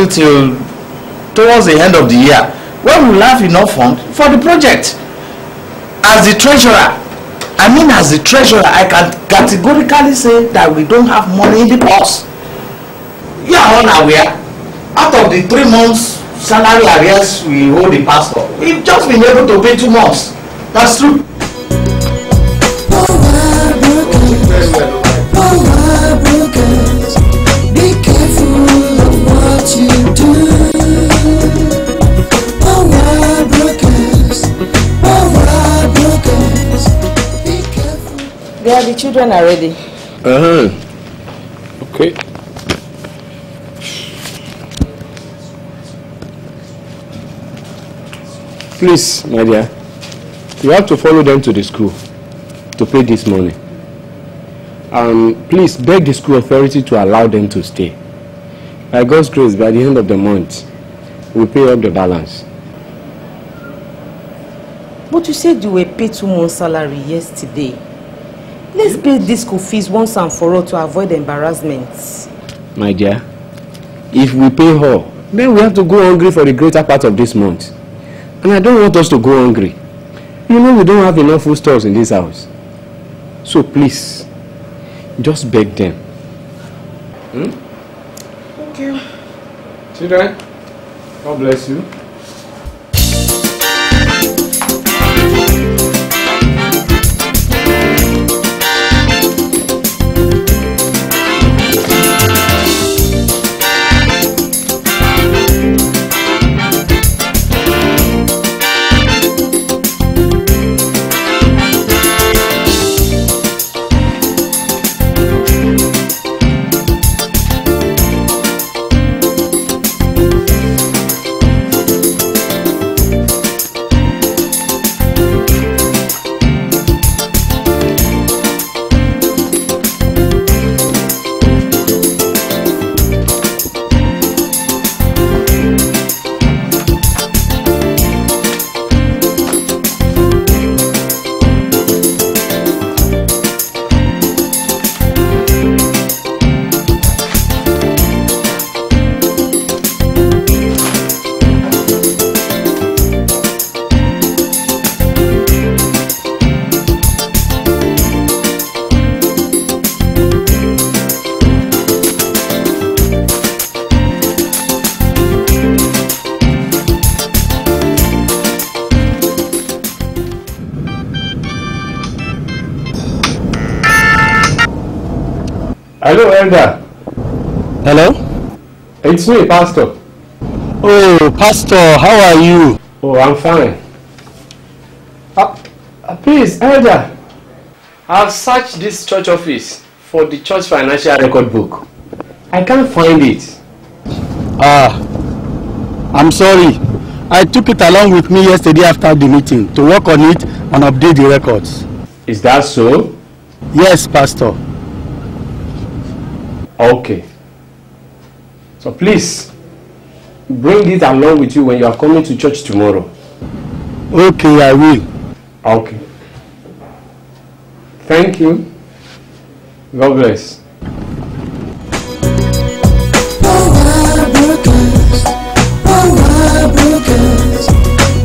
till towards the end of the year, when we'll have enough fund for the project. As the treasurer, I can categorically say that we don't have money in the purse. You are unaware. Out of the 3 months salary arrears we owe the pastor, we've just been able to pay 2 months. That's true. Be careful of what you do. Yeah, the children are ready. Okay. Please, my dear, you have to follow them to the school to pay this money. Please beg the school authority to allow them to stay. By God's grace, by the end of the month, we'll pay up the balance. But you said you were paid 2 months' salary yesterday. Let's pay this school fees once and for all to avoid embarrassments. My dear, if we pay her, then we have to go hungry for the greater part of this month. And I don't want us to go hungry. You know we don't have enough food stores in this house. So please, just beg them. Thank you. Children, God bless you. Hello, Elder. Hello? It's me, Pastor. Oh, Pastor, how are you? Oh, I'm fine. Please, Elder. I've searched this church office for the church financial record book. I can't find it. I'm sorry. I took it along with me yesterday after the meeting to work on it and update the records. Is that so? Yes, Pastor. Okay. So please, bring it along with you when you are coming to church tomorrow. Okay, I will. Okay. Thank you. God bless.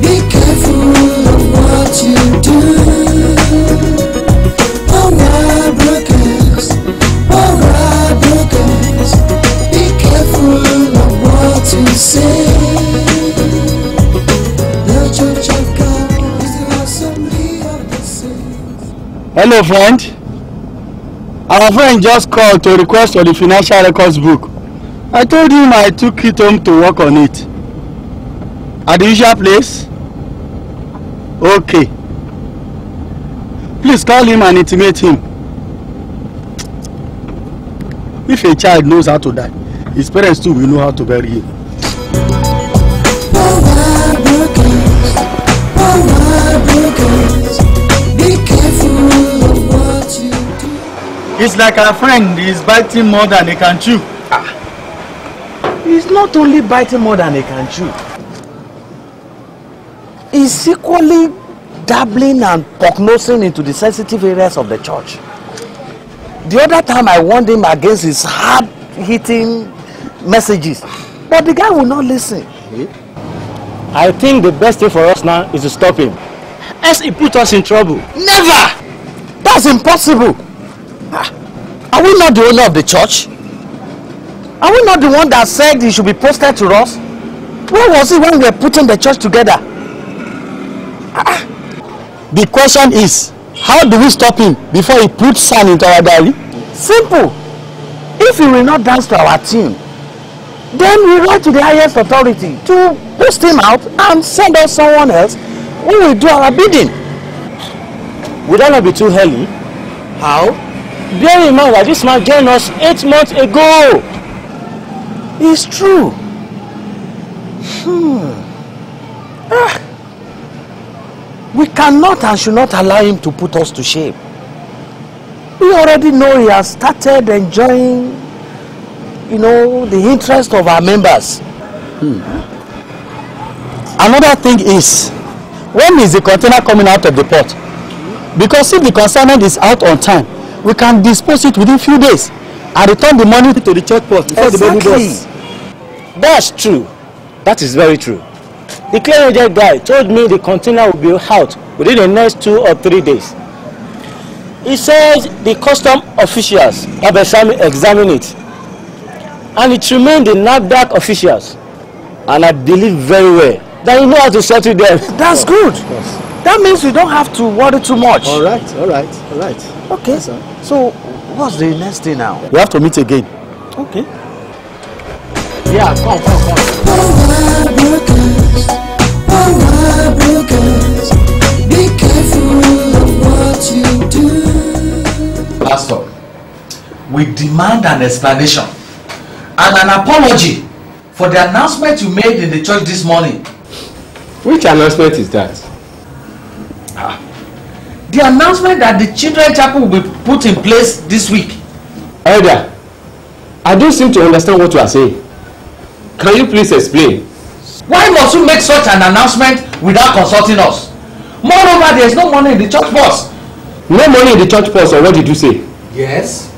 Be careful of what you do. Be careful of what you say. The church of God is the assembly of the saints. Hello, friend. Our friend just called to request for the financial records book. I told him I took it home to work on it. At the usual place? Okay. Please call him and intimate him. If a child knows how to die, his parents too will know how to bury him. Be careful of what you do. It's like our friend is biting more than he can chew. He's not only biting more than he can chew. He's equally dabbling and prognosing into the sensitive areas of the church. The other time I warned him against his hard-hitting messages, But the guy will not listen. I think the best thing for us now is to stop him. Else he put us in trouble. Never! That's impossible. Are we not the owner of the church? Are we not the one that said he should be posted to us? Where was he when we were putting the church together? The question is, how do we stop him before he puts sand into our diary? Simple. If he will not dance to our tune, then we write to the highest authority to post him out and send us someone else who will do our bidding. Would that not be too early? How? Bear in mind that this man joined us 8 months ago. It's true. We cannot and should not allow him to put us to shame. We already know he has started enjoying, the interest of our members. Another thing is, when is the container coming out of the port? Because if the consignment is out on time, we can dispose it within few days and return the money to the church port before the baby goes. That's true. That is very true. The clear agent guy told me the container will be out within the next 2 or 3 days. He says the custom officials have examined it, and it remained the NAFDAC officials, and I believe very well that you know how to settle them. That's good. That means we don't have to worry too much. All right. Okay. Yes, sir. So, what's the next thing now? We have to meet again. Okay. Yeah, come. Workers, be careful of what you do. Pastor, we demand an explanation and an apology for the announcement you made in the church this morning. Which announcement is that? The announcement that the children's chapel will be put in place this week. Elder, I don't seem to understand what you are saying. Can you please explain? Why must you make such an announcement without consulting us? Moreover, there is no money in the church purse. No money in the church purse, or what did you say? Yes.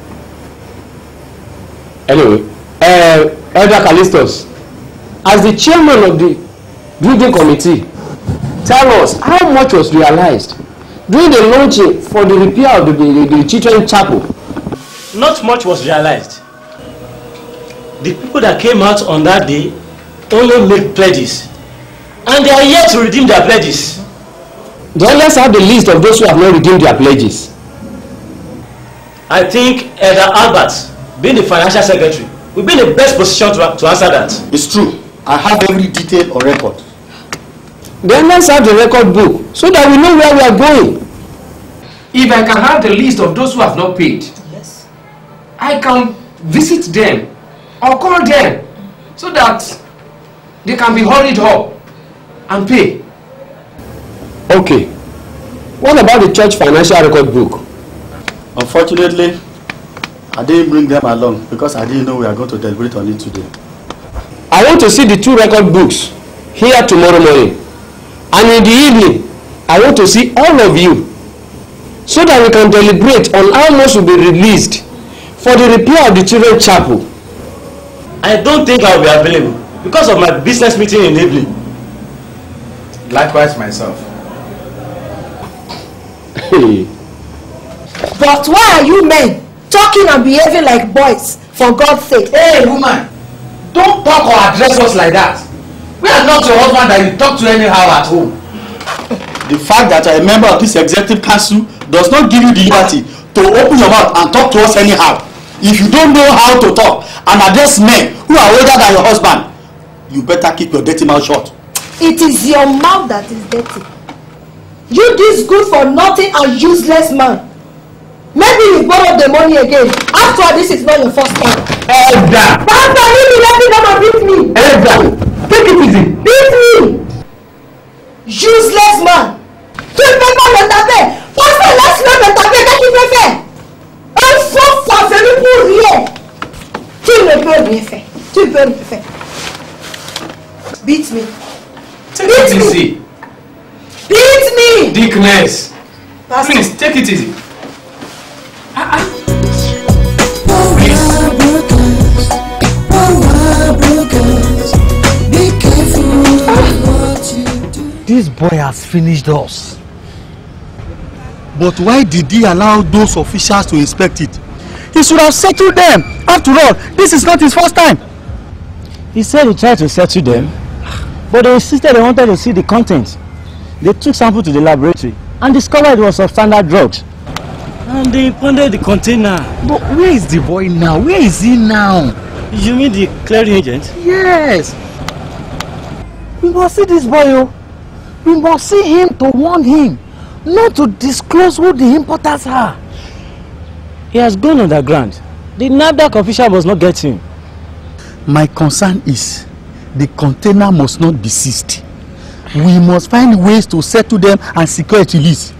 Anyway, Elder Callistus, as the chairman of the building committee, tell us how much was realized during the launching for the repair of the children's chapel. Not much was realized. The people that came out on that day only made pledges, and they are yet to redeem their pledges. Then let's have the list of those who have not redeemed their pledges. I think Elder Albert, being the financial secretary, will be in the best position to answer that. It's true. I have every detail on record. Then let's have the record book so that we know where we are going. If I can have the list of those who have not paid, Yes. I can visit them or call them so that they can be hurried up and pay. Okay. What about the church financial record book? Unfortunately, I didn't bring them along because I didn't know we are going to deliberate on it today. I want to see the 2 record books here tomorrow morning. And in the evening, I want to see all of you so that we can deliberate on how much will be released for the repair of the children's chapel. I don't think I will be available because of my business meeting in evening. Likewise myself. Hey. But why are you men talking and behaving like boys, for God's sake? Hey woman, don't talk or address us like that. We are not your husband that you talk to anyhow at home. The fact that I'm a member of this executive council does not give you the liberty to open your mouth and talk to us anyhow. If you don't know how to talk and address men who are older than your husband, you better keep your dirty mouth shut. It is your mouth that is dirty. You this good for nothing and useless man. Maybe you borrow the money again. After all, this is not your first time. Elder! Pastor, leave me, let me come and beat me. Elder! Take it easy. Beat me! Useless man. Tu ne peux pas le taper. Pastor, laisse-le me taper. Qu'est-ce qu'il peut faire? Un faux pas venu pour rien. Tu ne peux rien faire. Tu ne peux rien faire. Beat me. Take it easy. Beat me! Dickness. Pastor. Please, take it easy. Workers, This boy has finished us. But why did he allow those officials to inspect it? He should have settled them. After all, this is not his first time. He said he tried to settle them, but they insisted they wanted to see the contents. They took sample to the laboratory and discovered it was substandard drugs. And they impounded the container. But where is the boy now? Where is he now? You mean the clearing agent? Yes. We must see this boy, oh. We must see him to warn him not to disclose who the importers are. He has gone underground. The NAFDAC official must not get him. My concern is the container must not be seized. We must find ways to settle them and secure its release.